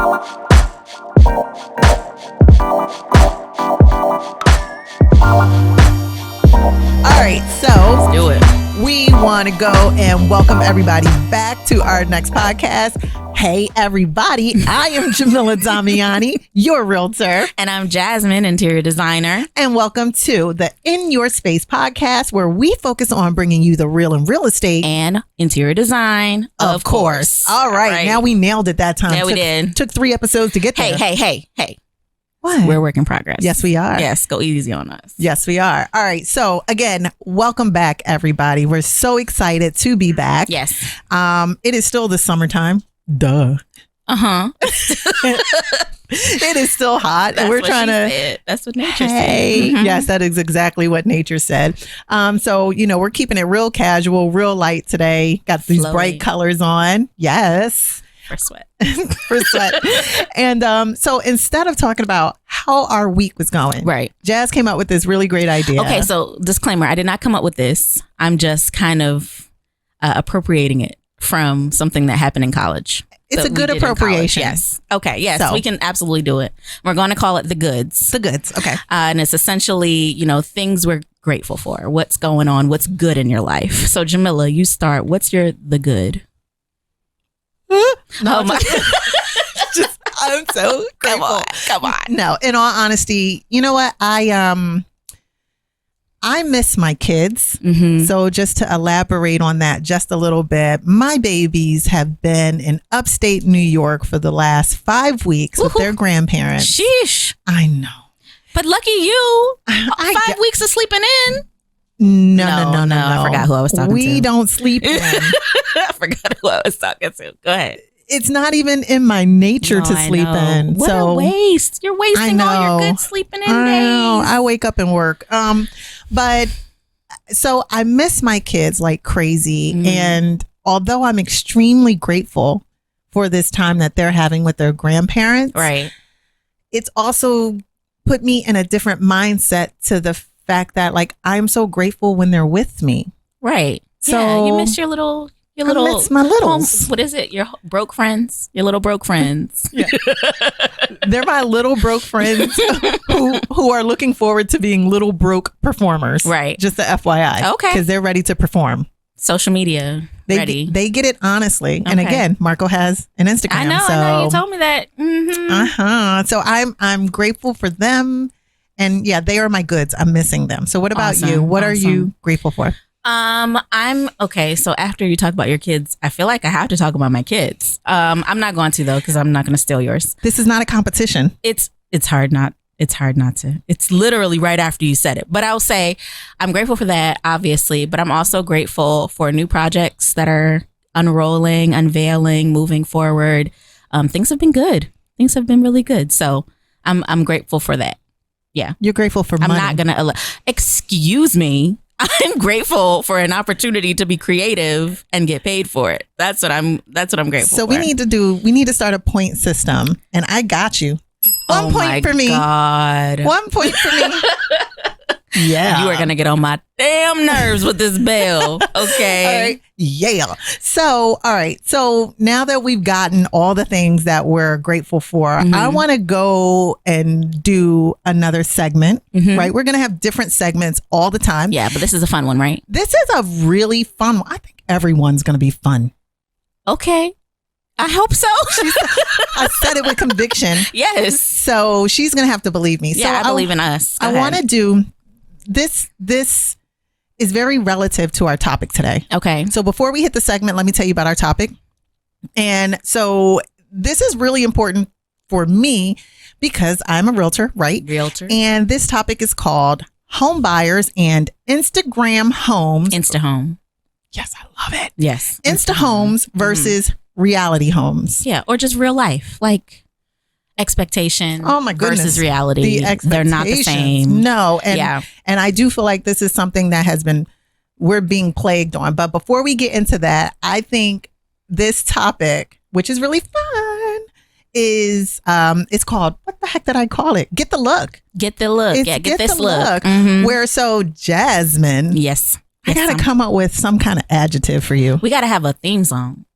All right, so Let's do it. We want to go and welcome everybody back to our next podcast. Hey, everybody. I am Jamila Damiani, your realtor. And I'm Jasmine, interior designer. And welcome to the In Your Space podcast, where we focus on bringing you the real in real estate. And interior design, of course. All right. Now we nailed it that time. Yeah, we did. Took 3 episodes to get there. Hey. What? We're work in progress. Yes, we are. Yes, go easy on us. Yes, we are. All right. So again, welcome back, everybody. We're so excited to be back. Yes. It is still the summertime. Duh. Uh-huh. It is still hot. That's and we're what trying to. said. That's what nature said. Hey, yes, that is exactly what nature said. So, we're keeping it real casual, real light today. Got these bright colors on. Yes. For sweat. For sweat. And so instead of talking about how our week was going, right, Jazz came up with this really great idea. Okay, so disclaimer, I did not come up with this. I'm just kind of appropriating it from something that happened in college. It's a good appropriation. Yes. Okay. Yes, so, we can absolutely do it. We're going to call it the goods. The goods. Okay. And it's essentially, things we're grateful for. What's going on? What's good in your life? So Jamila, you start. What's the good? No, oh my. I'm so grateful. Come on. No, in all honesty, you know what? I miss my kids. Mm-hmm. So just to elaborate on that just a little bit, my babies have been in upstate New York for the last 5 weeks with their grandparents. Sheesh. I know. But lucky you. 5 weeks of sleeping in. No. I forgot who I was talking to. We don't sleep in. I forgot who I was talking to. Go ahead. It's not even in my nature to sleep in. What a waste. You're wasting all your good sleeping in days. I wake up and work. But so I miss my kids like crazy. Mm. And although I'm extremely grateful for this time that they're having with their grandparents, right, it's also put me in a different mindset to the fact that like I'm so grateful when they're with me. Right. So yeah, you miss your little I miss my littles. What is it? Your broke friends? Your little broke friends. Yeah. They're my little broke friends who are looking forward to being little broke performers. Right. Just the FYI. Okay. Because they're ready to perform. Social media. Ready. They get it honestly. Okay. And again, Marco has an Instagram. I know. You told me that. Mm-hmm. So I'm grateful for them. And yeah, they are my goods. I'm missing them. So what about you? What are you grateful for? I'm okay. So after you talk about your kids, I feel like I have to talk about my kids. I'm not going to though, because I'm not going to steal yours. This is not a competition. It's hard not to. It's literally right after you said it. But I'll say I'm grateful for that, obviously. But I'm also grateful for new projects that are unrolling, unveiling, moving forward. Things have been good. Things have been really good. So I'm grateful for that. Yeah. You're grateful for money. I'm not gonna excuse me. I'm grateful for an opportunity to be creative and get paid for it. That's what I'm grateful for. So we need to start a point system, and I got you. One point for me. God. 1 point for me. Yeah. You are going to get on my damn nerves with this bell. Okay. All right. Yeah. So, all right. So now that we've gotten all the things that we're grateful for, Mm-hmm. I want to go and do another segment, right? We're going to have different segments all the time. Yeah, but this is a fun one, right? This is a really fun one. I think everyone's going to be fun. Okay. I hope so. I said it with conviction. Yes. So she's going to have to believe me. Yeah, so I believe in us. I want to do this is very relative to our topic today. Okay. So before we hit the segment, let me tell you about our topic. And so this is really important for me because I'm a realtor, right? Realtor. And this topic is called Home Buyers and Instagram Homes. InstaHome. Yes, I love it. Yes. InstaHomes versus reality homes. Yeah, or just real life, like expectation versus reality. They're not the same. No. And I do feel like this is something that we're being plagued on. But before we get into that, I think this topic, which is really fun, is it's called, what the heck did I call it? Get the look. Get the look. Yeah, get this look. Mm-hmm. Where so Jasmine. Yes. I got to come up with some kind of adjective for you. We got to have a theme song.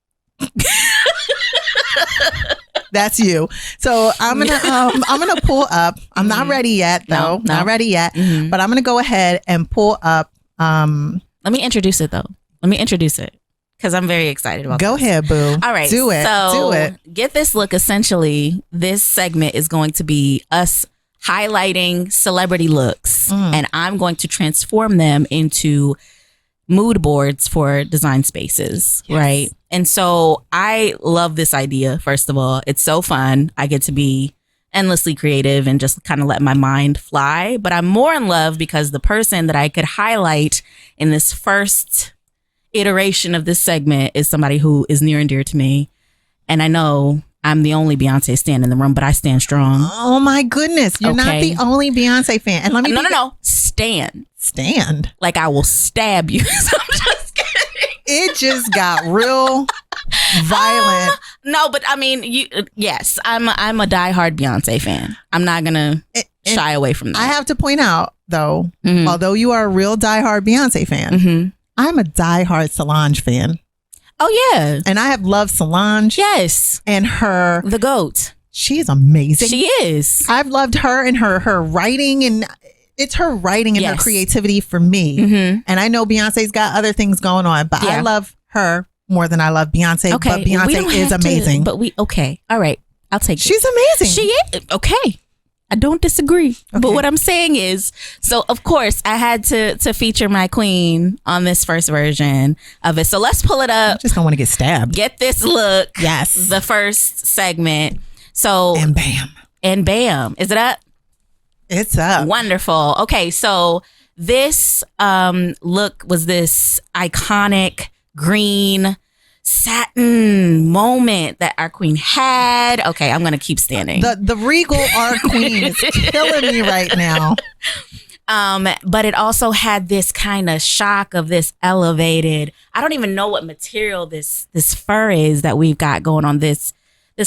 That's you. So I'm gonna pull up. I'm not ready yet, though. No. Not ready yet. Mhm. But I'm gonna go ahead and pull up. Let me introduce it though. Let me introduce it because I'm very excited about. Go this. ahead, boo. All right, do it. So do it. Get this look. Essentially, this segment is going to be us highlighting celebrity looks, and I'm going to transform them into mood boards for design spaces, right? And so I love this idea. First of all, it's so fun. I get to be endlessly creative and just kind of let my mind fly. But I'm more in love because the person that I could highlight in this first iteration of this segment is somebody who is near and dear to me. And I know I'm the only Beyonce stan in the room, but I stand strong. Oh my goodness. You're not the only Beyonce fan. And let me No. Stand. Like I will stab you. So I'm just kidding. It just got real violent. No, but I mean, yes, I'm a diehard Beyonce fan. I'm not gonna shy away from that. I have to point out though, although you are a real diehard Beyonce fan, I'm a diehard Solange fan. Oh yeah, and I have loved Solange. Yes, and the GOAT. She's amazing. She is. I've loved her and her writing, and it's her writing and her creativity for me. And I know Beyonce's got other things going on, but I love her more than I love Beyonce. Okay, but Beyonce is amazing. All right, I'll take it. She's amazing. She is. Okay. I don't disagree. Okay. But what I'm saying is, so of course I had to feature my queen on this first version of it. So let's pull it up. I just don't want to get stabbed. Get this look. Yes. The first segment. So and bam. And bam. Is it up? It's up. Wonderful. Okay, so this look was this iconic green satin moment that our queen had. Okay, I'm gonna keep standing. The regal our queen is killing me right now. But it also had this kind of shock of this elevated. I don't even know what material this fur is that we've got going on. This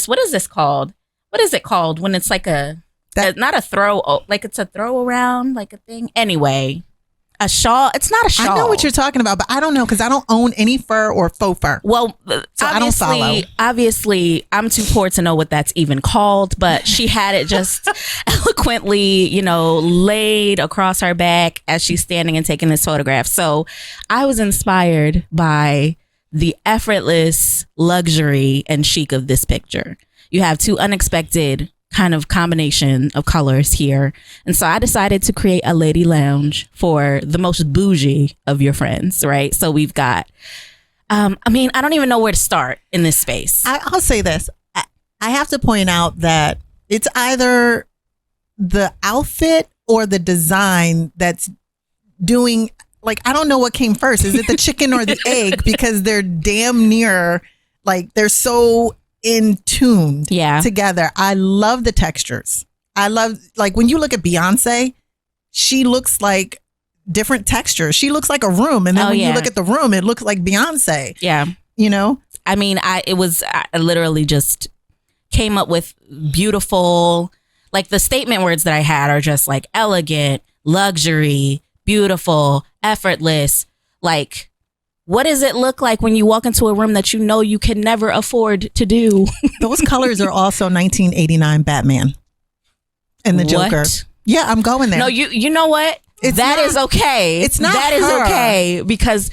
what is this called? What is it called when it's like not a throw, like it's a throw around, like a thing. Anyway. A shawl? It's not a shawl. I know what you're talking about, but I don't know because I don't own any fur or faux fur. Well, so I don't follow. Obviously, I'm too poor to know what that's even called, but she had it just eloquently, laid across her back as she's standing and taking this photograph. So I was inspired by the effortless luxury and chic of this picture. You have two unexpected kind of combination of colors here. And so I decided to create a lady lounge for the most bougie of your friends, right? So we've got, I don't even know where to start in this space. I'll say this. I have to point out that it's either the outfit or the design that's doing, like, I don't know what came first. Is it the chicken or the egg? Because they're damn near, like, they're so in tune together. I love the textures. I love, like, when you look at Beyonce, she looks like different textures. She looks like a room, and then you look at the room, it looks like Beyonce. Yeah, I mean, I literally just came up with beautiful, like, the statement words that I had are just like elegant, luxury, beautiful, effortless. Like, what does it look like when you walk into a room that you can never afford to do? Those colors are also 1989 Batman and the Joker. Yeah, I'm going there. No, you know what? That is okay. It's not that her. Is okay because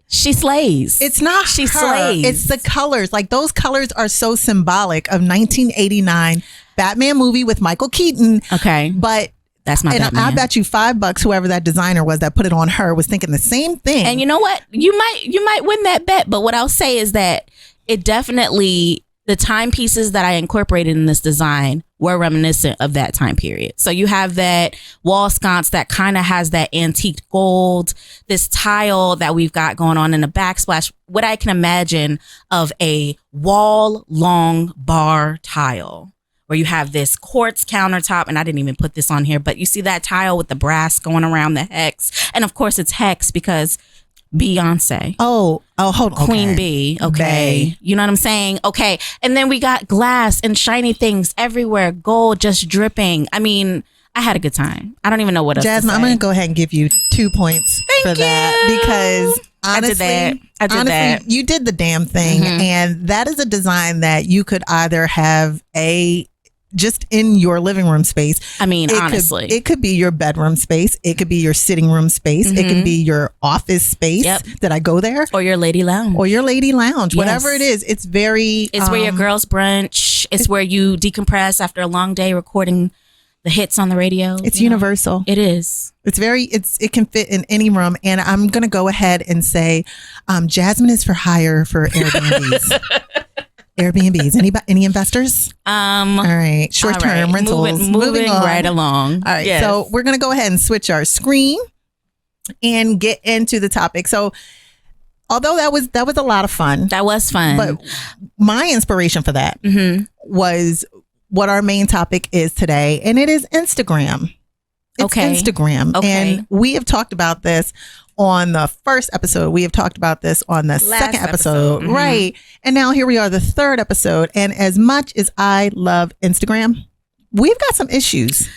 she slays. It's not she her. slays. It's the colors. Like, those colors are so symbolic of 1989 Batman movie with Michael Keaton. Okay, but that's not Batman. I bet you $5 whoever that designer was that put it on her was thinking the same thing. And you know what? You might win that bet. But what I'll say is that it definitely, the timepieces that I incorporated in this design were reminiscent of that time period. So you have that wall sconce that kind of has that antique gold, this tile that we've got going on in a backsplash, what I can imagine of a wall long bar tile. Where you have this quartz countertop, and I didn't even put this on here, but you see that tile with the brass going around the hex. And of course it's hex because Beyonce. Oh, hold on. Queen Bee. Okay. Bay. You know what I'm saying? Okay. And then we got glass and shiny things everywhere, gold just dripping. I mean, I had a good time. I don't even know what else Jasmine, to say. I'm going to go ahead and give you 2 points for that because Honestly, I did that. You did the damn thing. And that is a design that you could either have just in your living room space. I mean, honestly. It could be your bedroom space. It could be your sitting room space. It could be your office space. Yep. Did I go there? Or your lady lounge. Yes. Whatever it is. It's very... It's where your girls brunch. It's where you decompress after a long day recording the hits on the radio. It's universal. It is. It can fit in any room. And I'm going to go ahead and say Jasmine is for hire for Airbnbs. Airbnbs. Any investors? All right. Short-term rentals. Moving on. right along. All right. Yes. So we're going to go ahead and switch our screen and get into the topic. So although that was a lot of fun. That was fun. But my inspiration for that was what our main topic is today. And it is Instagram. It's Instagram. Okay. And we have talked about this on the first episode. We have talked about this on the second episode. Right. And now here we are, the third episode. And as much as I love Instagram, we've got some issues.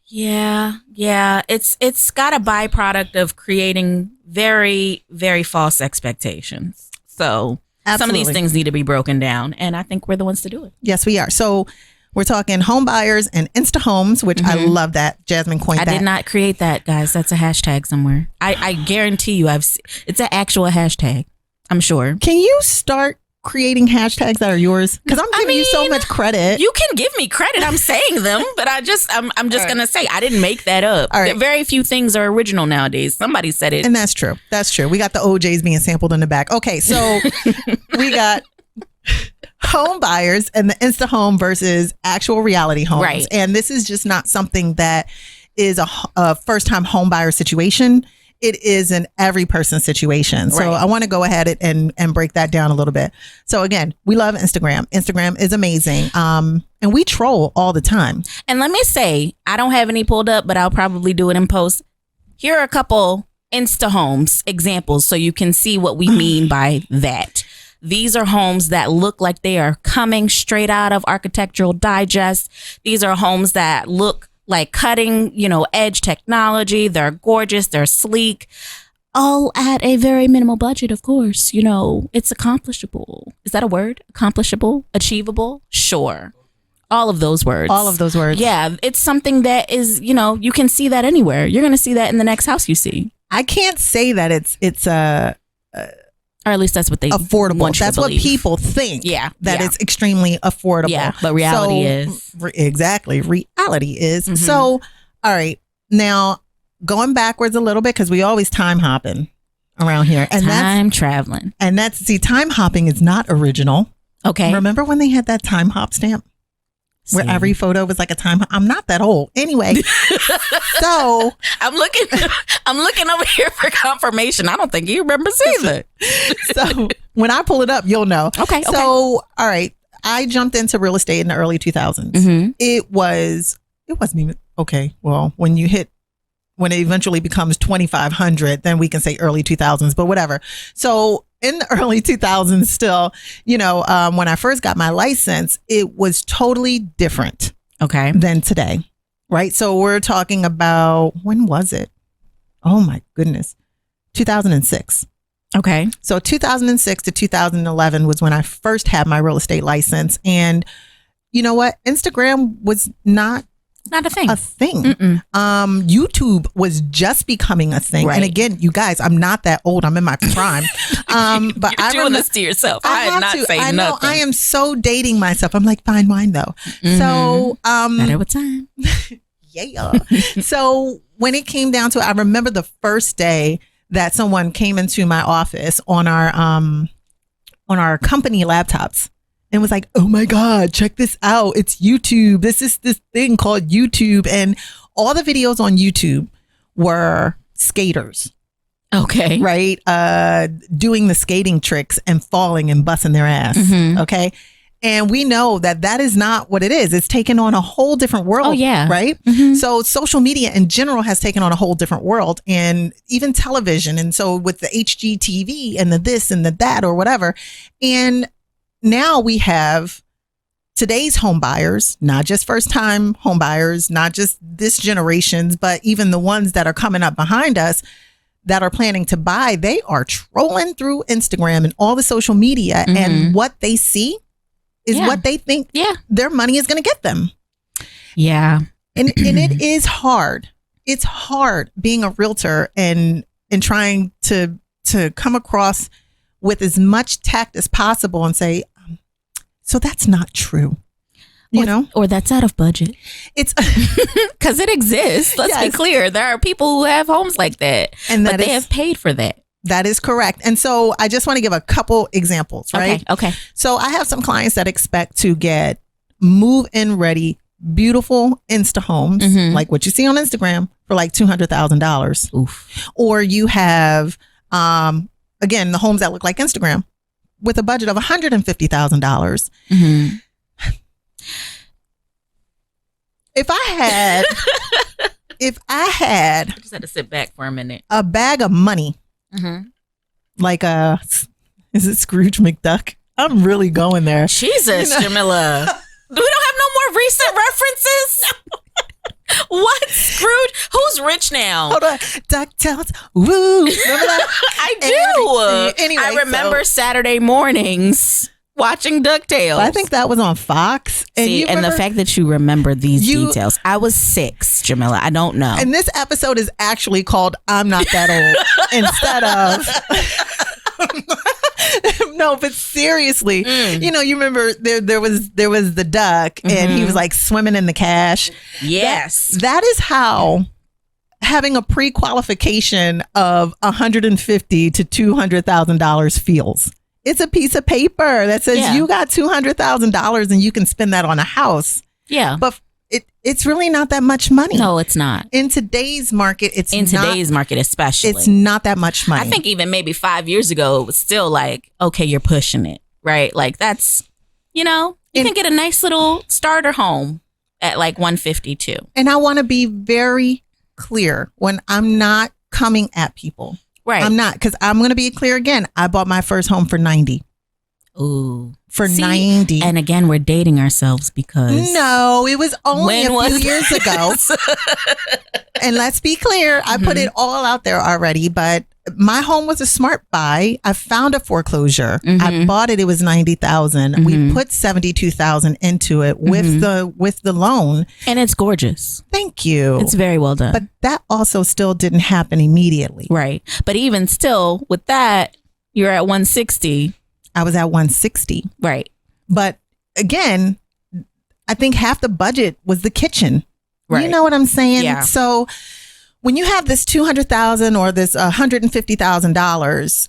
Yeah. It's got a byproduct of creating very, very false expectations. So some of these things need to be broken down. And I think we're the ones to do it. Yes, we are. So we're talking home buyers and InstaHomes, which I love that. Jasmine coined that. I did not create that, guys. That's a hashtag somewhere. I guarantee you it's an actual hashtag. I'm sure. Can you start creating hashtags that are yours? Because I'm giving you so much credit. You can give me credit. I'm saying them, but I'm just gonna say I didn't make that up. All right. Very few things are original nowadays. Somebody said it. And that's true. That's true. We got the OJs being sampled in the back. Okay, so we got home buyers and the InstaHome versus actual reality homes. Right. And this is just not something that is a first-time home buyer situation. It is an every person situation. So I want to go ahead and break that down a little bit. So again, we love Instagram. Instagram is amazing. And we troll all the time. And let me say, I don't have any pulled up, but I'll probably do it in post. Here are a couple InstaHomes examples so you can see what we mean by that. These are homes that look like they are coming straight out of Architectural Digest. These are homes that look like cutting, edge technology. They're gorgeous. They're sleek. All at a very minimal budget, of course. It's accomplishable. Is that a word? Accomplishable? Achievable? Sure. All of those words. Yeah. It's something that is, you can see that anywhere. You're going to see that in the next house you see. I can't say that it's or at least that's what they affordable. Want you that's to what believe. people think. Yeah. That it's extremely affordable. Yeah. But reality is. Exactly. Reality is. So, all right. Now, going backwards a little bit, because we always time hopping around here. And time traveling. And time hopping is not original. Okay. Remember when they had that time hop stamp? Where every photo was like a time. I'm not that old. Anyway, so I'm looking over here for confirmation. I don't think you remember seeing that. So when I pull it up, you'll know. Okay. So, all right. I jumped into real estate in the early 2000s. It wasn't even, okay. Well, when it eventually becomes 2,500, then we can say early 2000s, but whatever. So in the early 2000s still, when I first got my license, it was totally different than today, right? So we're talking about, when was it? Oh my goodness. 2006. Okay. So 2006 to 2011 was when I first had my real estate license. And you know what? Instagram was not a thing. YouTube was just becoming a thing. Right. And again, you guys, I'm not that old. I'm in my prime. But You're doing this to yourself. I did not say nothing. Know I am so dating myself. I'm like, fine wine though. So better with time. Yeah. So when it came down to it, I remember the first day that someone came into my office on our company laptops. And was like, oh my God, check this out. It's YouTube. This is this thing called YouTube. And all the videos on YouTube were skaters. Okay. Right? Doing the skating tricks and falling and busting their ass. Okay. And we know that is not what it is. It's taken on a whole different world. Oh, yeah. Right? So social media in general has taken on a whole different world, and even television. And so with the HGTV and the this and the that or whatever. And now we have today's home buyers, not just first time home buyers, not just this generation's, but even the ones that are coming up behind us. that are planning to buy, they are trolling through Instagram and all the social media, and what they see is what they think their money is going to get them. Yeah. And it is hard. It's hard being a realtor and trying to come across with as much tact as possible and say, so that's not true. Or that's out of budget. It's because it exists. Let's be clear. There are people who have homes like that, and they have paid for that. That is correct. And so I just want to give a couple examples, right? Okay. So I have some clients that expect to get move-in ready, beautiful InstaHomes, like what you see on Instagram, for like $200,000. Oof. Or you have, again, the homes that look like Instagram with a budget of $150,000. If I had, I just had to sit back for a minute, a bag of money, like is it Scrooge McDuck? I'm really going there. Jesus, Jamila. We don't have no more recent references. What? Scrooge? Who's rich now? Hold on. DuckTales. Woo. Remember that? I do. Anyway, I remember Saturday mornings watching DuckTales. I think that was on Fox. And the fact that you remember these details. I was 6, Jamila. I don't know. And this episode is actually called I'm Not That Old instead of... No, but seriously, you remember there was the duck and he was like swimming in the cash. Yes. That is how having a pre-qualification of $150,000 to $200,000 feels. It's a piece of paper that says you got $200,000 and you can spend that on a house. Yeah. But it's really not that much money. No, it's not. In today's market, today's market especially. It's not that much money. I think even maybe 5 years ago, it was still like, okay, you're pushing it, right? Like that's, you can get a nice little starter home at like 152. And I want to be very clear when I'm not coming at people. Right. I'm not, because I'm going to be clear again. I bought my first home for 90. Ooh. For 90. And again, we're dating ourselves because... No, it was only a few years ago. And let's be clear, I put it all out there already, but my home was a smart buy. I found a foreclosure. I bought it. It was $90,000. We put $72,000 into it with the loan. And it's gorgeous. Thank you. It's very well done. But that also still didn't happen immediately. Right. But even still, with that, you're at 160. I was at 160. Right. But again, I think half the budget was the kitchen. Right. You know what I'm saying? Yeah. So when you have this $200,000 or this $150,000,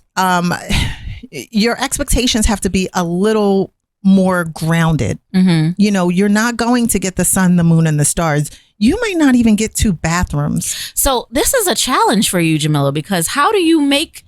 your expectations have to be a little more grounded. You're not going to get the sun, the moon, and the stars. You might not even get 2 bathrooms. So this is a challenge for you, Jamila, because how do you make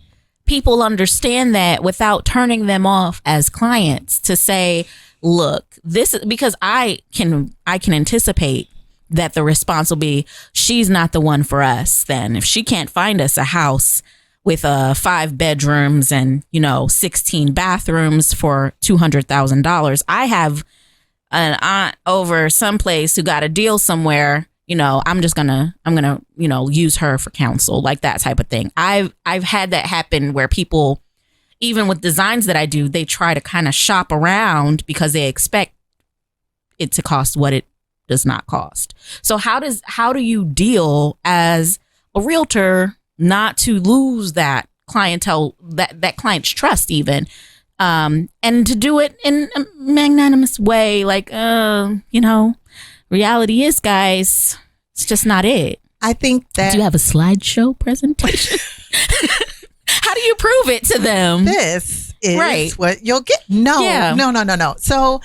people understand that without turning them off as clients to say, look, this is because I can anticipate that the response will be, she's not the one for us. Then if she can't find us a house with 5 bedrooms and 16 bathrooms for $200,000, I have an aunt over someplace who got a deal somewhere. I'm gonna use her for counsel, like that type of thing. I've had that happen where people, even with designs that I do, they try to kind of shop around because they expect it to cost what it does not cost. So how do you deal as a realtor not to lose that clientele, that client's trust even, and to do it in a magnanimous way, like reality is, guys, it's just not it. I think that... Do you have a slideshow presentation? How do you prove it to them? This is what you'll get. No. So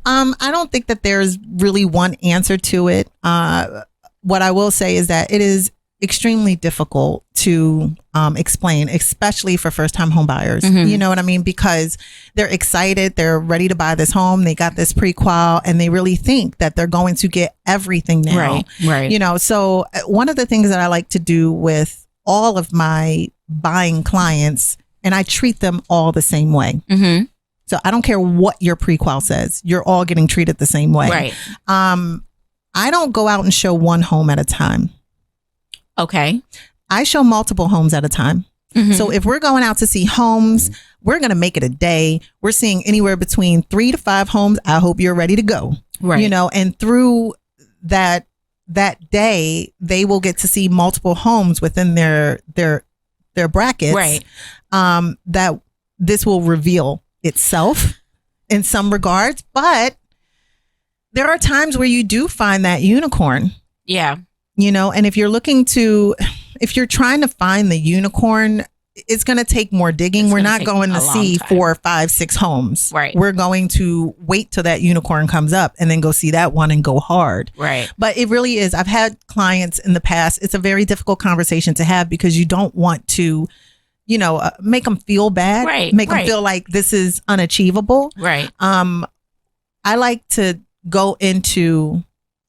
I don't think that there's really one answer to it. What I will say is that it is extremely difficult to explain, especially for first-time home buyers. You know what I mean? Because they're excited, they're ready to buy this home, they got this pre-qual, and they really think that they're going to get everything now. Right. So one of the things that I like to do with all of my buying clients, and I treat them all the same way. So I don't care what your pre-qual says, you're all getting treated the same way. Right. I don't go out and show one home at a time. Okay. I show multiple homes at a time. So if we're going out to see homes, we're going to make it a day. We're seeing anywhere between 3 to 5 homes. I hope you're ready to go. Right. You know, and through that day, they will get to see multiple homes within their brackets. Right. That this will reveal itself in some regards, but there are times where you do find that unicorn. Yeah. You know, and if you're trying to find the unicorn, it's going to take more digging. We're not going to see 4, 5, 6 homes. Right. We're going to wait till that unicorn comes up and then go see that one and go hard. Right. But it really is. I've had clients in the past. It's a very difficult conversation to have because you don't want to, you know, make them feel bad. Right. Make them feel like this is unachievable. Right. I like to go into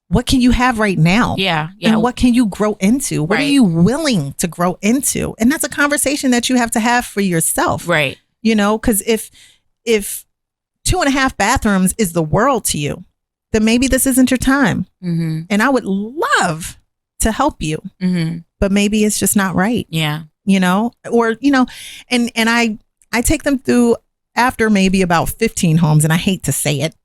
what can you have right now? Yeah. And what can you grow into? What are you willing to grow into? And that's a conversation that you have to have for yourself. Right. You know, because if 2.5 bathrooms is the world to you, then maybe this isn't your time. Mm-hmm. And I would love to help you, but maybe it's just not right. Yeah. You know, or, you know, and I take them through after maybe about 15 homes, and I hate to say it.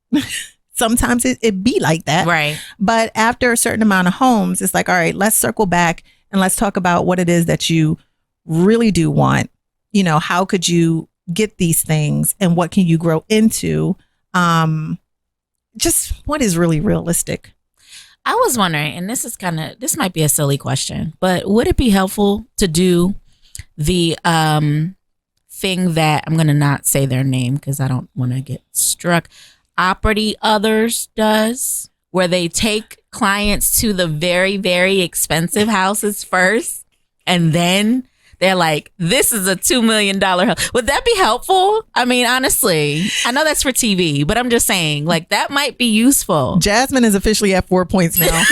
Sometimes it be like that. Right. But after a certain amount of homes, it's like, all right, let's circle back and let's talk about what it is that you really do want. You know, how could you get these things and what can you grow into? Just what is really realistic? I was wondering, and this might be a silly question, but would it be helpful to do the thing that I'm going to not say their name because I don't want to get struck. Opportunity Others does, where they take clients to the very, very expensive houses first, and then they're like, this is a $2 million house. Would that be helpful? I mean, honestly, I know that's for TV, but I'm just saying, like, that might be useful. Jasmine is officially at 4 points now.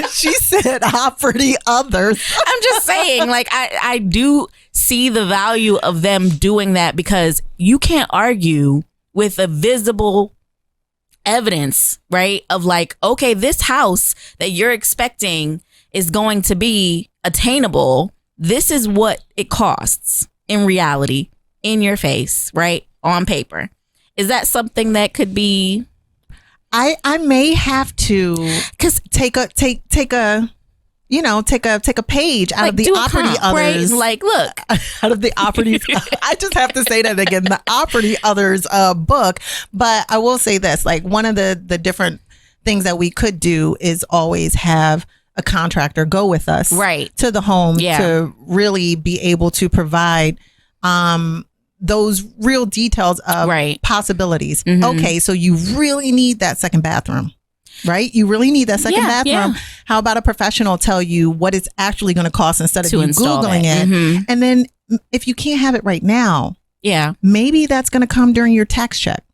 She said Opportunity Others. I'm just saying, like, I do see the value of them doing that because you can't argue with a visible evidence, right? Of like, okay, this house that you're expecting is going to be attainable. This is what it costs in reality, in your face, right? On paper. Is that something that could be? I may have to take a page out of the Opportunity Others. Right? Like, look, out of the Opportunity. I just have to say that again, the Opportunity Others book. But I will say this, like, one of the different things that we could do is always have a contractor go with us to the home to really be able to provide those real details of possibilities. Mm-hmm. Okay, so you really need that second bathroom. Right? You really need that second bathroom. Yeah. How about a professional tell you what it's actually going to cost instead of you Googling it? Mm-hmm. And then if you can't have it right now, maybe that's going to come during your tax check.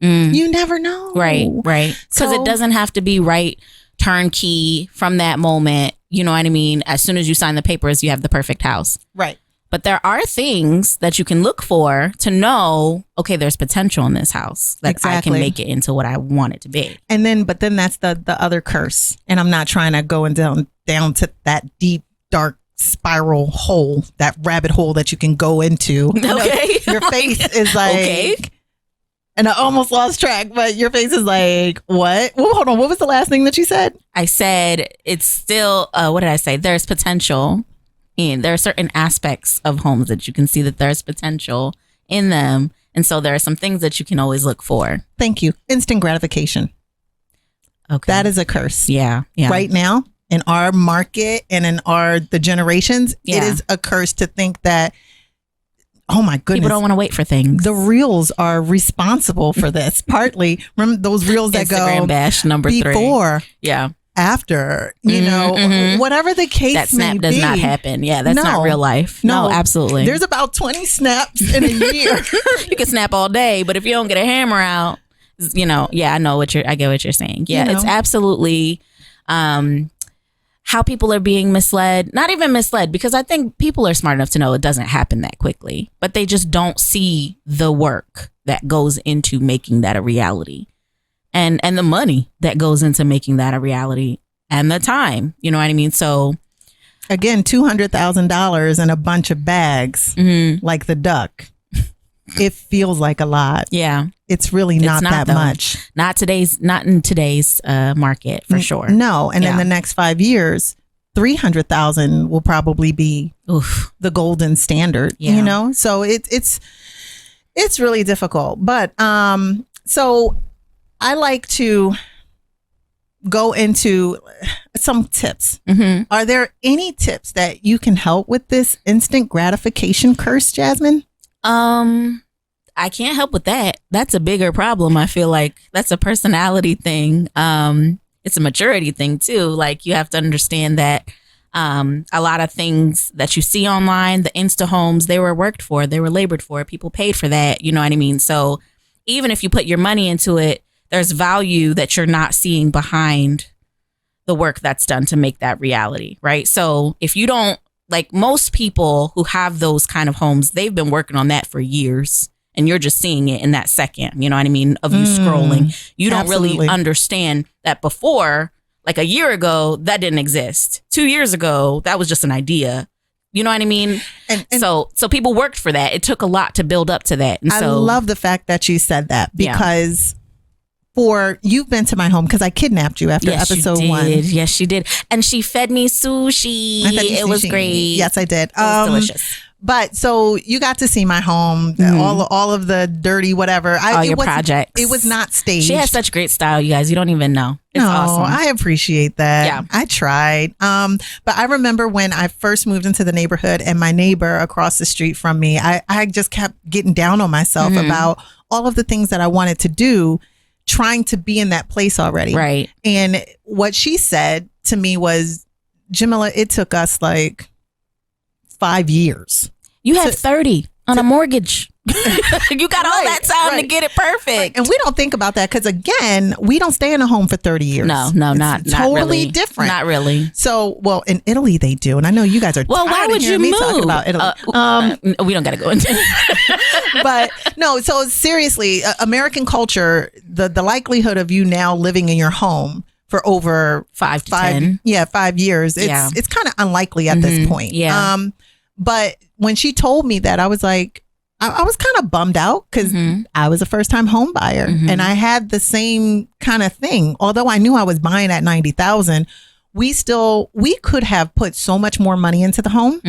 You never know. Right. Because it doesn't have to be turnkey from that moment. You know what I mean? As soon as you sign the papers, you have the perfect house. Right. But there are things that you can look for to know, okay, there's potential in this house. Like, I can make it into what I want it to be. And then, but then that's the other curse. And I'm not trying to go down to that deep, dark spiral hole, that rabbit hole that you can go into. Okay. Your face is like, and I almost lost track, but your face is like, what? Well, hold on. What was the last thing that you said? I said, it's still, what did I say? There's potential. And there are certain aspects of homes that you can see that there's potential in them. And so there are some things that you can always look for. Thank you. Instant gratification. Okay. That is a curse. Yeah. Right now, in our market and in the generations, it is a curse to think that, oh my goodness. People don't want to wait for things. The reels are responsible for this. Partly. Remember those reels that Instagram go bash number 3. Before. Yeah. After, whatever the case that snap may does be. not happen. Yeah, that's not real life. No, absolutely. There's about 20 snaps in a year. You can snap all day, but if you don't get a hammer out, I get what you're saying. Yeah, it's absolutely how people are being misled. Not even misled, because I think people are smart enough to know it doesn't happen that quickly, but they just don't see the work that goes into making that a reality. And the money that goes into making that a reality and the time, you know what I mean? So again, $200,000 and a bunch of bags, like the duck. It feels like a lot. Yeah. It's really not that though. much. Not in today's market, for sure. No. And in the next 5 years, 300,000 will probably be the golden standard, you know? So it's really difficult. But so I like to go into some tips. Are there any tips that you can help with this instant gratification curse, Jasmine? I can't help with that. That's a bigger problem. I feel like that's a personality thing. It's a maturity thing too. Like, you have to understand that a lot of things that you see online, the InstaHomes, they were worked for, they were labored for, people paid for that. You know what I mean? So even if you put your money into it, there's value that you're not seeing behind the work that's done to make that reality, right? So if you don't, like, most people who have those kind of homes, they've been working on that for years, and you're just seeing it in that second, you know what I mean, of you scrolling. You don't really understand that before, like a year ago, that didn't exist. 2 years ago, that was just an idea. You know what I mean? And so people worked for that. It took a lot to build up to that. And I love the fact that you said that, because you've been to my home because I kidnapped you after episode 1. Yes, she did. And she fed me sushi. It was great. Yes, I did. It was delicious. But so you got to see my home, all of the dirty whatever. All your projects. It was not staged. She has such great style, you guys. You don't even know. It's awesome. I appreciate that. Yeah. I tried. But I remember when I first moved into the neighborhood, and my neighbor across the street from me, I just kept getting down on myself about all of the things that I wanted to do, trying to be in that place already. Right. And what she said to me was, Jamila, it took us like 5 years. You have 30 on a mortgage. You got all that time to get it perfect. Right. And we don't think about that because, again, we don't stay in a home for 30 years. No, not totally really. different. Not really. So, well, in Italy they do, and I know you guys are. Well, why would you me move? Talking about Italy. We don't got to go into it. But no. So seriously, American culture, the likelihood of you now living in your home for over 5 to 10. Yeah, 5 years. It's kind of unlikely at this point. Yeah. But when she told me that, I was like, I was kind of bummed out because I was a first time home buyer and I had the same kind of thing. Although I knew I was buying at 90,000, we could have put so much more money into the home,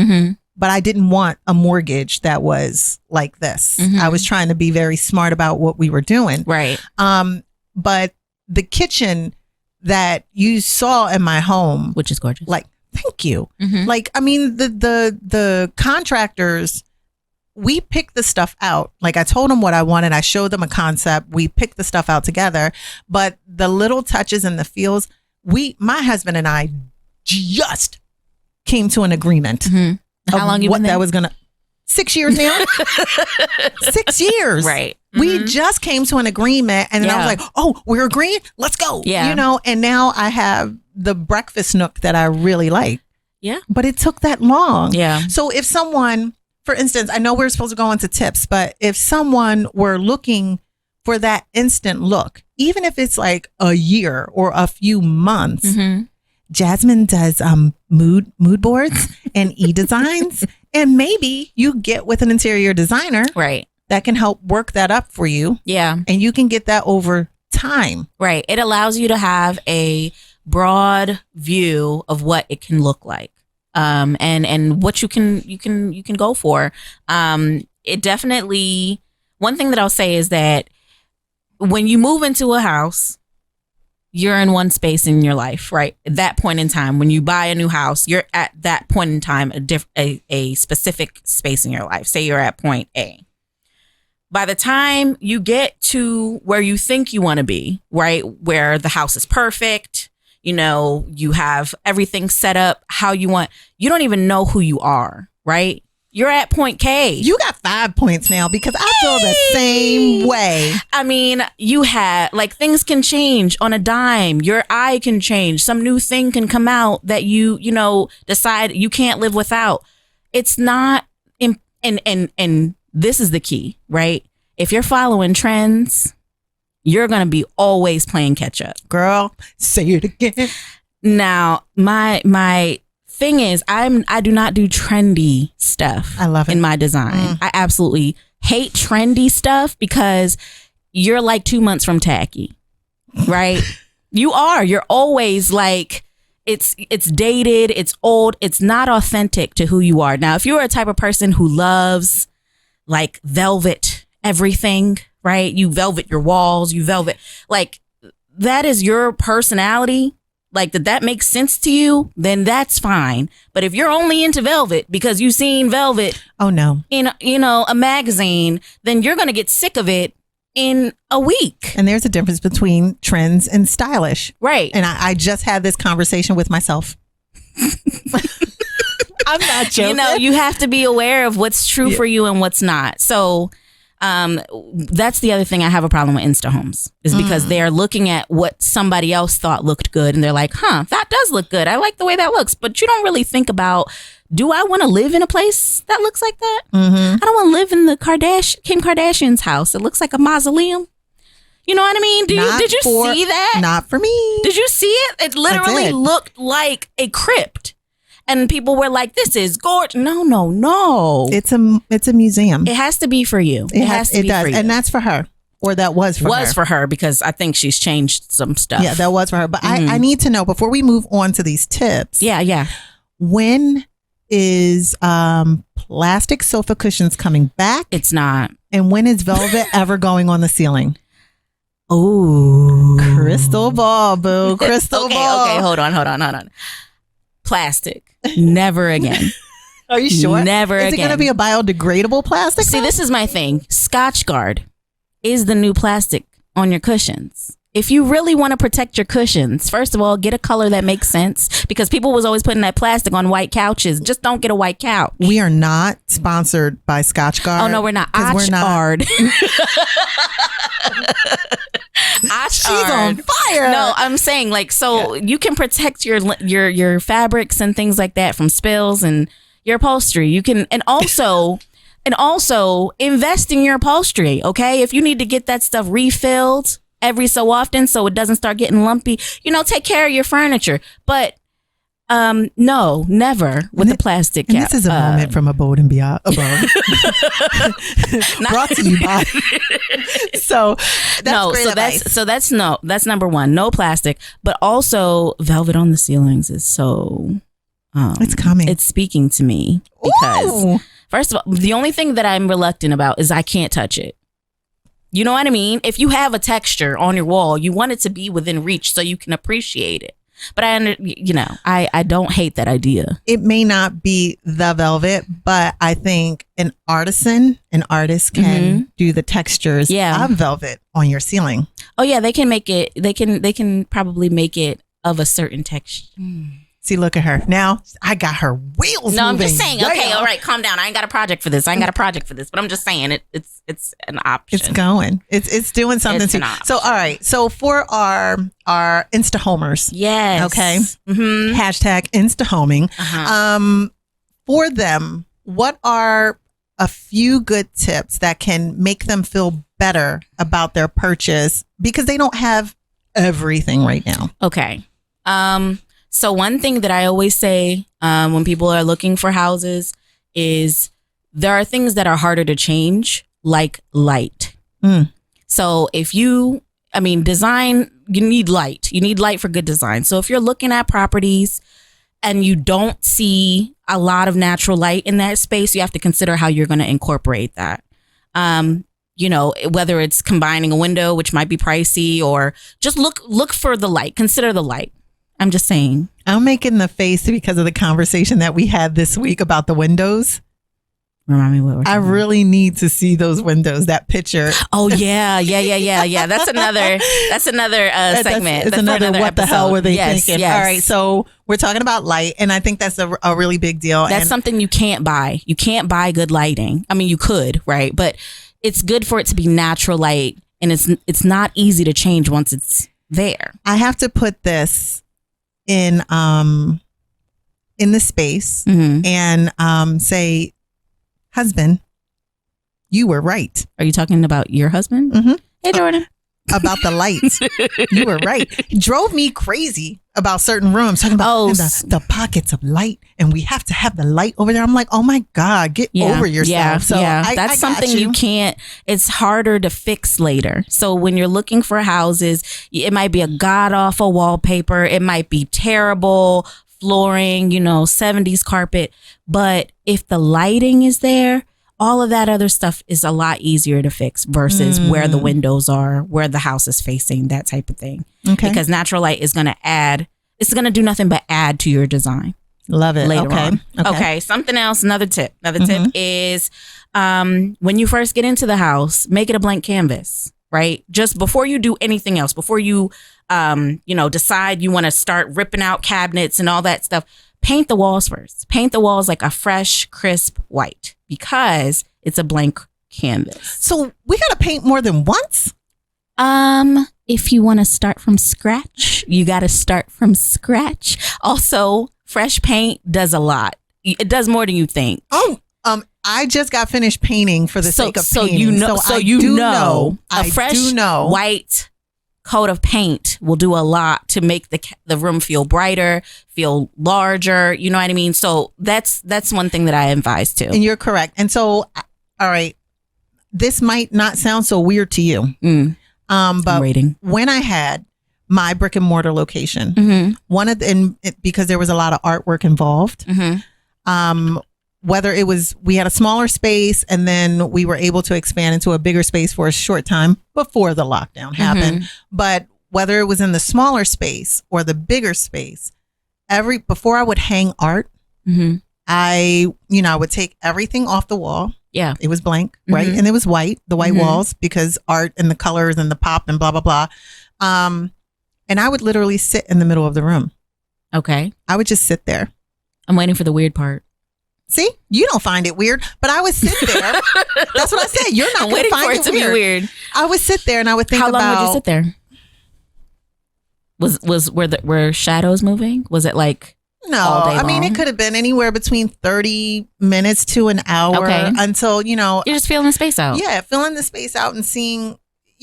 but I didn't want a mortgage that was like this. I was trying to be very smart about what we were doing. Right. But the kitchen that you saw in my home, which is gorgeous. Like, thank you. Like, I mean, the contractors, we picked the stuff out. Like, I told them what I wanted. I showed them a concept. We picked the stuff out together. But the little touches and the feels, my husband and I just came to an agreement. How long you been there? That was gonna 6 years now. 6 years. Right. We just came to an agreement, and then I was like, oh, we're agreeing? Let's go. Yeah. You know, and now I have the breakfast nook that I really like. Yeah. But it took that long. Yeah. So if someone, for instance, I know we're supposed to go into tips, but if someone were looking for that instant look, even if it's like a year or a few months, Jasmine does mood boards and e-designs, and maybe you get with an interior designer, right, that can help work that up for you. Yeah. And you can get that over time. Right. It allows you to have a broad view of what it can look like. And what you can go for. It definitely, one thing that I'll say is that when you move into a house, you're in one space in your life, right? At that point in time, when you buy a new house, you're at that point in time, a specific space in your life. Say you're at point A. By the time you get to where you think you want to be, right, where the house is perfect, you know, you have everything set up how you want, you don't even know who you are, right? You're at point K. You got 5 points now because I feel the same way. I mean, you had, like, things can change on a dime. Your eye can change. Some new thing can come out that you decide you can't live without. It's not, and this is the key, right? If you're following trends, you're going to be always playing catch up. Girl, say it again. Now, my thing is, I do not do trendy stuff. I love it. In my design. I absolutely hate trendy stuff because you're like 2 months from tacky, right? You're always like, it's dated, it's old, it's not authentic to who you are. Now, if you're a type of person who loves like velvet everything, right? You velvet your walls, you velvet, like that is your personality. Like that makes sense to you, then that's fine. But if you're only into velvet because you've seen velvet, oh no, in a magazine, then you're gonna get sick of it in a week. And there's a difference between trends and stylish, right? And I just had this conversation with myself. I'm not joking. You have to be aware of what's true for you and what's not. So that's the other thing I have a problem with InstaHomes is because they're looking at what somebody else thought looked good and they're like, that does look good. I like the way that looks. But you don't really think about, do I want to live in a place that looks like that? I don't want to live in the Kim Kardashian's house. It looks like a mausoleum. You know what I mean? Did you see that? Not for me. Did you see it? It literally looked like a crypt. And people were like, this is gorgeous. No. It's a museum. It has to be for you. It has to be for you. And that's for her. Or that was for her. Was for her because I think she's changed some stuff. Yeah, that was for her. But I need to know, before we move on to these tips. Yeah. When is plastic sofa cushions coming back? It's not. And when is velvet ever going on the ceiling? Oh. Crystal ball, boo. Crystal ball. Okay, hold on. Plastic. Never again. Are you sure? Never again. Is it going to be a biodegradable plastic? See, this is my thing. Scotch Guard is the new plastic on your cushions. If you really want to protect your cushions, first of all, get a color that makes sense because people was always putting that plastic on white couches. Just don't get a white couch. We are not sponsored by Scotch Guard. Oh, no, we're not. We're not. Guard. She's on fire. No, I'm saying you can protect your fabrics and things like that from spills and your upholstery. You can and also invest in your upholstery. Okay, if you need to get that stuff refilled every so often so it doesn't start getting lumpy, take care of your furniture. But no, never with the plastic cap. And this is a moment from Abode and Beyond. Brought to you by. So that's that's number one. No plastic, but also velvet on the ceilings is so. It's coming. It's speaking to me because first of all, the only thing that I'm reluctant about is I can't touch it. You know what I mean? If you have a texture on your wall, you want it to be within reach so you can appreciate it. But I don't hate that idea. It may not be the velvet, but I think an artist can do the textures of velvet on your ceiling. Oh yeah, they can make it. They can probably make it of a certain texture. See, look at her. Now I got her wheels moving. I'm just saying, okay, all right, calm down. I ain't got a project for this. But I'm just saying it's an option. It's going. It's doing something too. So all right. So for our InstaHomers. Yes. Okay. Hashtag InstaHoming. For them, what are a few good tips that can make them feel better about their purchase because they don't have everything right now? Okay. So one thing that I always say when people are looking for houses is there are things that are harder to change, like light. So design, you need light. You need light for good design. So if you're looking at properties and you don't see a lot of natural light in that space, you have to consider how you're going to incorporate that. Whether it's combining a window, which might be pricey, or just look for the light. Consider the light. I'm just saying. I'm making the face because of the conversation that we had this week about the windows. Remind me what I really need to see those windows, that picture. Oh, yeah. That's another segment. It's another what the hell were they thinking? Yes. All right. So we're talking about light, and I think that's a really big deal. That's something you can't buy. You can't buy good lighting. I mean, you could, right? But it's good for it to be natural light, and it's not easy to change once it's there. I have to put this in the space and say, husband, you were right. Are you talking about your husband? Hey, Jordan. About the lights. You were right. It drove me crazy about certain rooms, talking about Oh, the pockets of light, and we have to have the light over there. I'm like, oh my God, get over yourself. So that's something you can't, it's harder to fix later. So when you're looking for houses, it might be a god awful wallpaper, it might be terrible flooring, 70s carpet, but if the lighting is there, all of that other stuff is a lot easier to fix versus where the windows are, where the house is facing, that type of thing. Okay. Because natural light is going to it's going to do nothing but add to your design. Love it. Later on. Okay. Something else. Another tip. Tip is when you first get into the house, make it a blank canvas, right? Just before you do anything else, before you, decide you want to start ripping out cabinets and all that stuff, paint the walls first. Paint the walls like a fresh, crisp white because it's a blank canvas. So we got to paint more than once? If you want to start from scratch, you got to start from scratch. Also, fresh paint does a lot. It does more than you think. Oh, I just got finished painting for the sake of painting. A fresh white coat of paint will do a lot to make the room feel brighter, feel larger. You know what I mean? So that's one thing that I advise too. And you're correct. And so, all right, this might not sound so weird to you. But when I had my brick and mortar location, because there was a lot of artwork involved, whether it was, we had a smaller space and then we were able to expand into a bigger space for a short time before the lockdown happened. But whether it was in the smaller space or the bigger space, before I would hang art, I would take everything off the wall. Yeah. It was blank, right? And it was white, the white walls, because art and the colors and the pop and blah, blah, blah. And I would literally sit in the middle of the room. Okay. I would just sit there. I'm waiting for the weird part. See, you don't find it weird, but I would sit there. That's what I said. You're not going to find it weird. Be weird. I would sit there and I would think about. How long would you sit there? Were shadows moving? Was it like no? All day long? I mean, it could have been anywhere between 30 minutes to an hour until you're just filling the space out. Yeah, filling the space out and seeing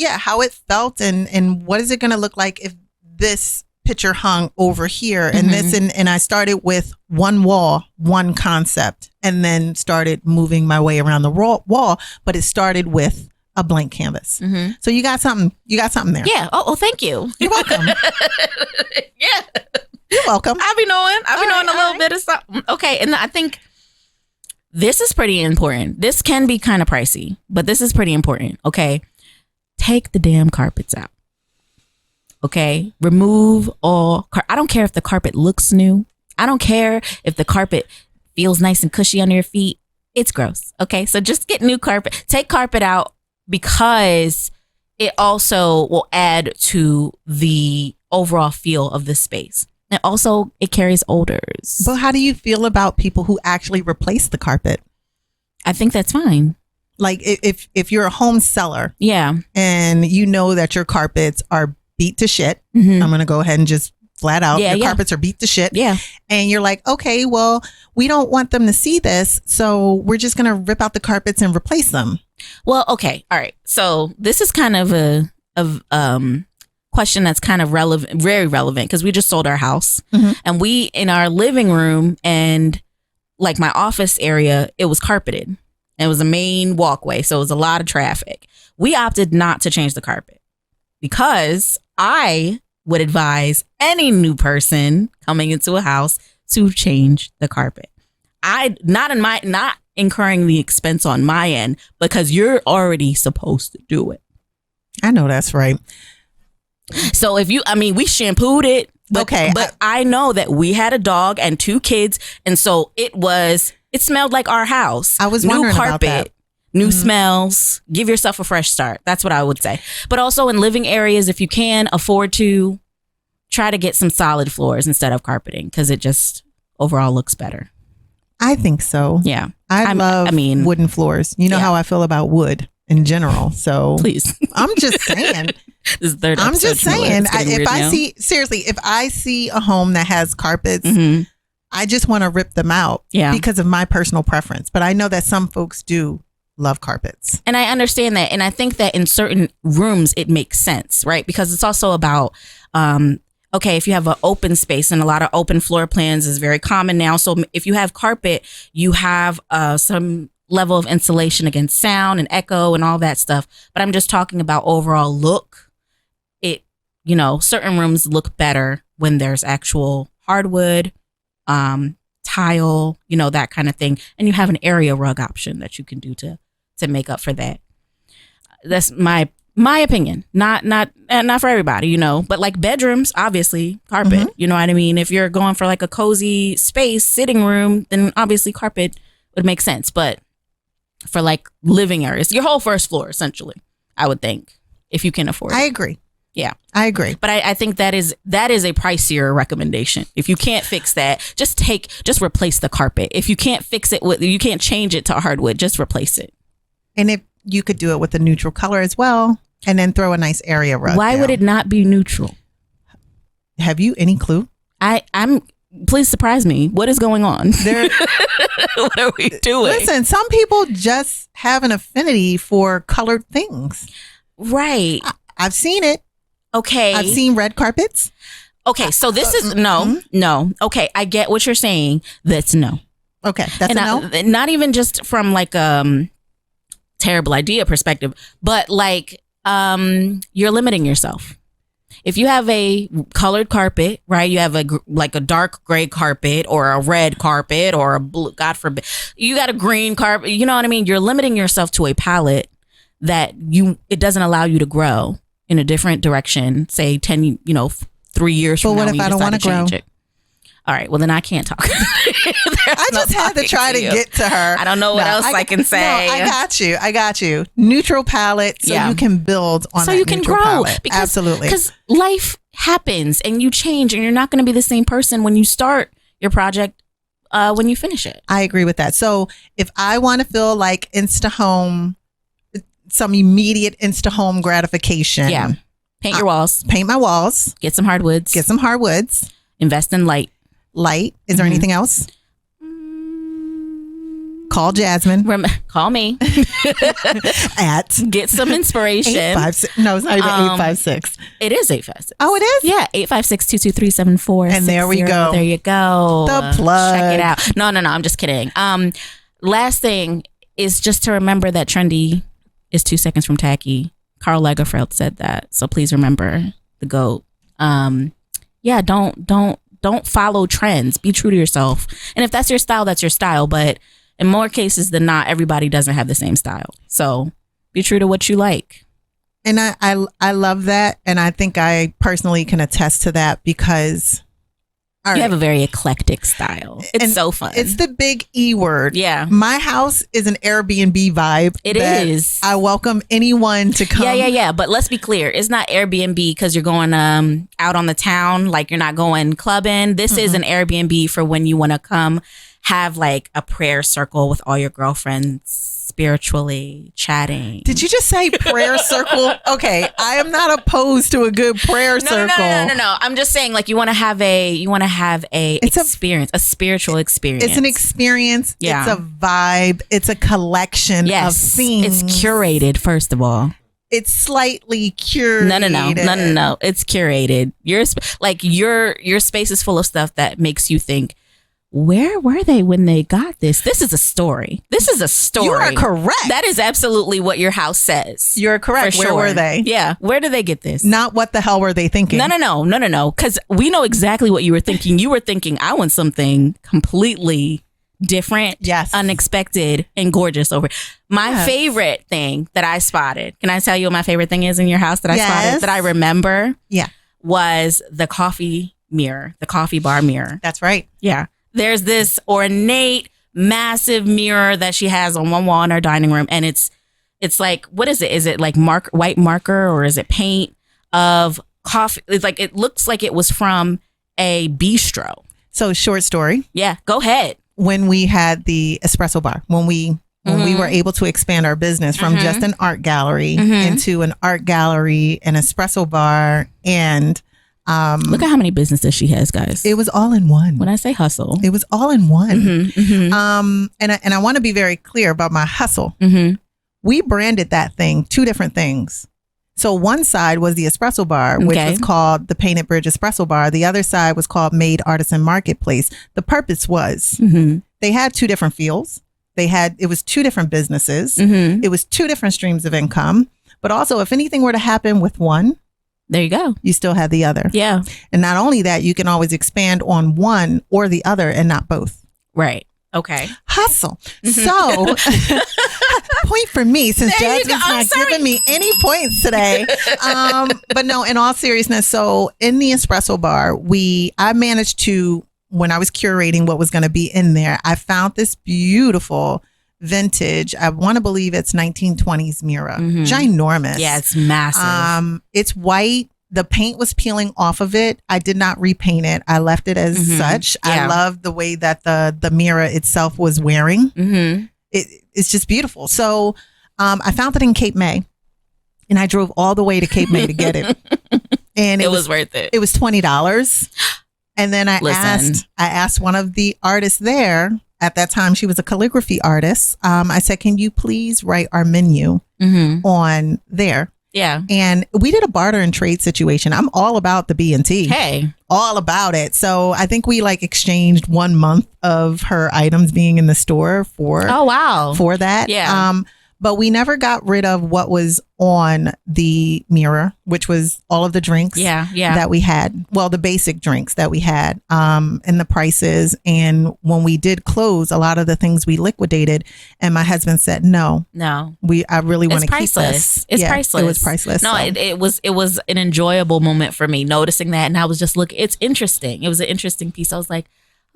how it felt and what is it going to look like if this picture hung over here and this and I started with one wall, one concept, and then started moving my way around the wall, but it started with a blank canvas. So you got something there. Yeah. Oh, thank you. You're welcome. Yeah. You're welcome. I'll be knowing a little bit of something. Okay. And I think this is pretty important. This can be kind of pricey, but this is pretty important. Okay. Take the damn carpets out. Okay. Remove all. I don't care if the carpet looks new. I don't care if the carpet feels nice and cushy under your feet. It's gross. Okay. So just get new carpet. Take carpet out because it also will add to the overall feel of the space. And also it carries odors. But how do you feel about people who actually replace the carpet? I think that's fine. Like if you're a home seller. Yeah. And you know that your carpets are beat to shit. I'm going to go ahead and just flat out. Your carpets are beat to shit. Yeah. And you're like, okay, well, we don't want them to see this. So we're just going to rip out the carpets and replace them. Well, okay. All right. So this is kind of a question that's kind of relevant, very relevant, because we just sold our house and we, in our living room and like my office area, it was carpeted. It was a main walkway. So it was a lot of traffic. We opted not to change the carpet because I would advise any new person coming into a house to change the carpet. Not incurring the expense on my end because you're already supposed to do it. I know that's right. So we shampooed it. But I know that we had a dog and 2 kids. And so it smelled like our house. I was wondering new carpet, about that. New smells. Give yourself a fresh start. That's what I would say. But also in living areas, if you can afford to, try to get some solid floors instead of carpeting because it just overall looks better. I think so. Yeah. I love wooden floors. You know how I feel about wood in general. So please. I'm just saying. This is third I'm just saying. If I see a home that has carpets, I just want to rip them out because of my personal preference. But I know that some folks do love carpets. And I understand that. And I think that in certain rooms, it makes sense, right? Because it's also about okay, if you have an open space, and a lot of open floor plans is very common now. So if you have carpet, you have some level of insulation against sound and echo and all that stuff. But I'm just talking about overall look. It, certain rooms look better when there's actual hardwood, tile, that kind of thing. And you have an area rug option that you can do to make up for that. That's my opinion. Not for everybody, but like bedrooms, obviously carpet, you know what I mean? If you're going for like a cozy space, sitting room, then obviously carpet would make sense. But for like living areas, your whole first floor, essentially, I would think, if you can afford it. I agree. Yeah, I agree. But I think that is a pricier recommendation. If you can't fix that, just replace the carpet. If you can't fix it you can't change it to hardwood, just replace it. And if you could do it with a neutral color as well, and then throw a nice area rug. Why would it not be neutral? Have you any clue? Please surprise me. What is going on? What are we doing? Listen, some people just have an affinity for colored things. Right. I've seen it. Okay. I've seen red carpets. Okay, so this is no. Okay, I get what you're saying. That's no. Okay, that's a no. Not even just from like terrible idea perspective, but like you're limiting yourself. If you have a colored carpet, right? You have a dark gray carpet or a red carpet or a blue, God forbid, you got a green carpet. You know what I mean? You're limiting yourself to a palette that it doesn't allow you to grow in a different direction. Say 10, 3 years from now. But what if I don't want to grow? All right, well then I can't talk. I just had to try to get to her. I don't know what else I can say. No, I got you. Neutral palette, so you can build on. So that you can grow. Palette. Absolutely, because life happens and you change, and you're not going to be the same person when you start your project when you finish it. I agree with that. So if I want to feel like InstaHome, some immediate InstaHome gratification, paint your walls, paint my walls, get some hardwoods, invest in light. Is there anything else? Call Jasmine. Call me. Get some inspiration. 856. No, it's not even 856. It is 856. Oh, it is? Yeah, 856-223-7460. And there we go. There you go. The plug. Check it out. No, I'm just kidding. Last thing is just to remember that trendy is 2 seconds from tacky. Karl Lagerfeld said that. So please remember the GOAT. Don't follow trends. Be true to yourself. And if that's your style, that's your style. But in more cases than not, everybody doesn't have the same style. So be true to what you like. And I love that. And I think I personally can attest to that because you have a very eclectic style. It's so fun. It's the big E word. Yeah. My house is an Airbnb vibe. It is. I welcome anyone to come. Yeah. But let's be clear. It's not Airbnb because you're going out on the town. Like you're not going clubbing. This is an Airbnb for when you want to come have like a prayer circle with all your girlfriends, spiritually chatting. Did you just say prayer circle? Okay, I am not opposed to a good prayer circle. No. I'm just saying, like, you want to have a experience, a spiritual experience. It's an experience. Yeah. It's a vibe. It's a collection of things. It's curated, first of all. It's slightly curated. No. It's curated. Your space is full of stuff that makes you think, where were they when they got this? This is a story. You are correct. That is absolutely what your house says. You're correct. Where were they? Yeah. Where did they get this? Not what the hell were they thinking? No. Because we know exactly what you were thinking. You were thinking, I want something completely different, unexpected, and gorgeous over. My favorite thing that I spotted. Can I tell you what my favorite thing is in your house that I spotted, that I remember? Yeah. Was the coffee mirror, the coffee bar mirror. That's right. Yeah. There's this ornate, massive mirror that she has on one wall in her dining room. And it's like, what is it? Is it like white marker or is it paint of coffee? It's like, it looks like it was from a bistro. So short story. Yeah, go ahead. When we had the espresso bar, when we were able to expand our business from just an art gallery into an art gallery, an espresso bar, and look at how many businesses she has, guys. It was all in one. When I say hustle, it was all in one. And I want to be very clear about my hustle. We branded that thing 2 different things. So one side was the espresso bar, which Okay. was called the Painted Bridge Espresso Bar. The other side was called Made Artisan Marketplace. The purpose was they had two different fields. It was two different businesses. It was two different streams of income. But also, if anything were to happen with one, there you go. You still had the other. Yeah. And not only that, you can always expand on one or the other and not both. Right. Okay. Hustle. So, point for me, since Jasmine's not giving me any points today. But no, in all seriousness, so in the espresso bar, I managed to, when I was curating what was going to be in there, I found this beautiful vintage. I want to believe it's 1920s mirror. Ginormous. Yeah, it's massive. It's white. The paint was peeling off of it. I did not repaint it. I left it as such. Yeah. I love the way that the mirror itself was wearing. It's just beautiful. So I found it in Cape May, and I drove all the way to Cape May to get it. And it was worth it. It was $20. And then I asked one of the artists there. At that time, she was a calligraphy artist. I said, "Can you please write our menu on there?" Yeah. And we did a barter and trade situation. I'm all about the B&T. Hey. All about it. So I think we exchanged 1 month of her items being in the store for that. Yeah. But we never got rid of what was on the mirror, which was all of the drinks that we had. Well, the basic drinks that we had, and the prices. And when we did close, a lot of the things we liquidated. And my husband said, no, I really want to keep this. It's priceless. It was priceless. No, so. it was an enjoyable moment for me noticing that. And I was just it's interesting. It was an interesting piece. I was like,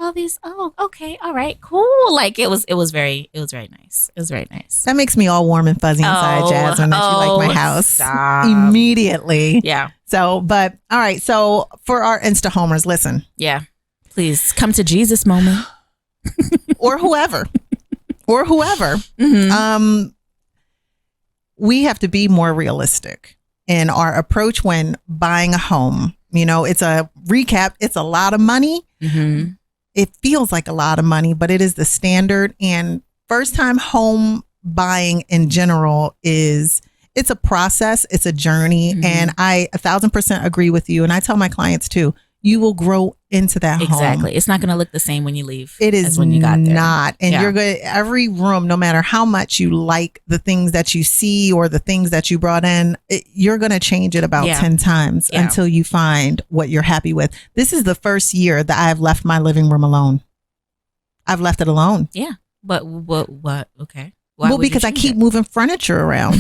okay, all right, cool. It was very nice. It was very nice. That makes me all warm and fuzzy inside, Jasmine, that you like my house. Stop. Immediately. Yeah. So, but all right. So for our InstaHomers, listen. Yeah. Please come to Jesus moment. or whoever. We have to be more realistic in our approach when buying a home. It's a recap. It's a lot of money. It feels like a lot of money, but it is the standard. And first time home buying in general it's a process. It's a journey. And I 1,000% agree with you. And I tell my clients too, you will grow into that home. Exactly. It's not going to look the same when you leave. It is as when you got there. Not. And you're good. Every room, no matter how much you like the things that you see or the things that you brought in, you're going to change it about 10 times until you find what you're happy with. This is the first year that I've left my living room alone. I've left it alone. Yeah. But what? Okay. Well, because I keep moving furniture around.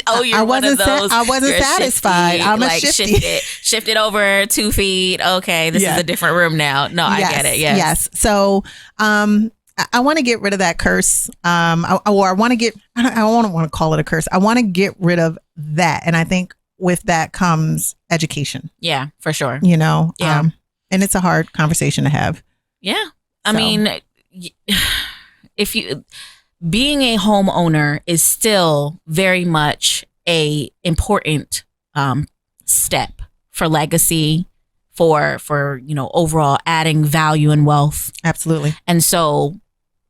I wasn't satisfied. Shifty, I'm a shifty. Shift it over 2 feet. Okay, this is a different room now. No, I get it. Yes. So, I want to get rid of that curse. I want to get. I don't want to call it a curse. I want to get rid of that, and I think with that comes education. Yeah, for sure. And it's a hard conversation to have. Yeah, I mean, being a homeowner is still very much a important step for legacy, for overall adding value and wealth. Absolutely. And so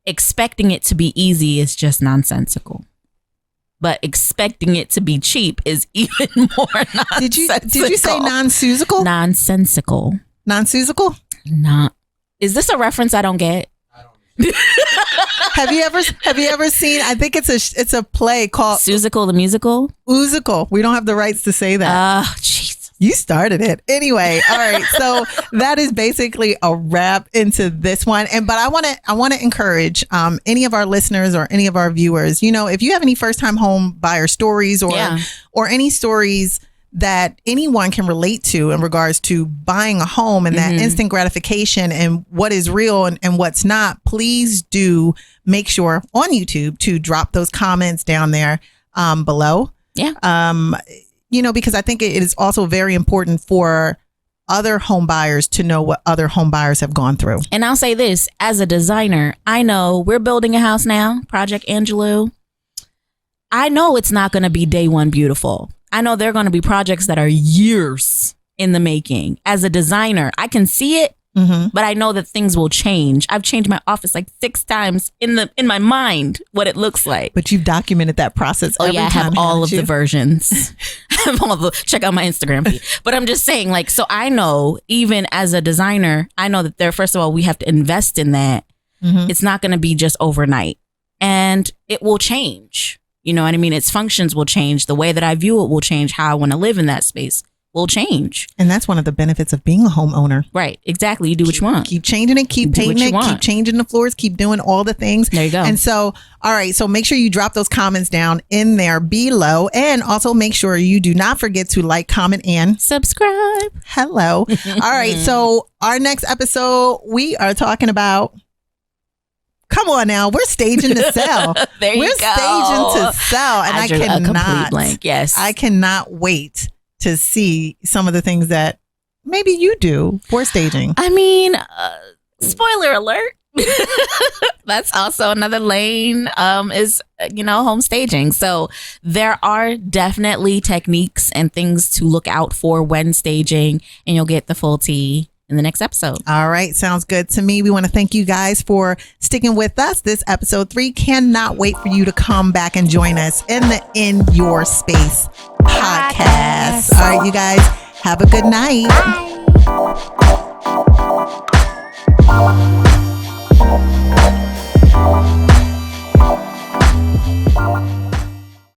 expecting it to be easy is just nonsensical. But expecting it to be cheap is even more nonsensical. Did you say nonsensical? Nonsensical. Nonsensical? Is this a reference I don't get? Have you ever seen? I think it's a play called Susical the Musical. Oozical. We don't have the rights to say that. Jesus. You started it anyway. All right, so that is basically a wrap into this one. But I want to encourage any of our listeners or any of our viewers. If you have any first time home buyer stories or any stories that anyone can relate to in regards to buying a home and that instant gratification and what is real and what's not, please do make sure on YouTube to drop those comments down there below. Yeah. Because I think it is also very important for other home buyers to know what other home buyers have gone through. And I'll say this, as a designer, I know we're building a house now, Project Angelou. I know it's not going to be day one beautiful. I know there are going to be projects that are years in the making. As a designer, I can see it but I know that things will change. I've changed my office like 6 times in my mind what it looks like. But you've documented that process. Oh every yeah, I time, have all of haven't you? the versions. I have all the, check out my Instagram feed. But I'm just saying, like, so I know even as a designer, I know that first of all, we have to invest in that. It's not going to be just overnight, and it will change. You know what I mean? Its functions will change. The way that I view it will change. How I want to live in that space will change. And that's one of the benefits of being a homeowner. Right. Exactly. You do what you want. Keep changing it, keep Do what painting you it, want. keep changing the floors, keep doing all the things. There you go. And so, all right. So make sure you drop those comments down in there below. And also make sure you do not forget to like, comment, and subscribe. hello. All right. So our next episode, we are talking about, come on now, we're staging to sell. There you We're go. staging to sell. And I drew a complete cannot, blank. Yes. I cannot wait to see some of the things that maybe you do for staging. I mean, spoiler alert. That's also another lane is, home staging. So there are definitely techniques and things to look out for when staging, and you'll get the full tea in the next episode. All right. Sounds good to me. We want to thank you guys for sticking with us. This episode 3 cannot wait for you to come back and join us in the In Your Space podcast. All right, you guys, have a good night. Bye.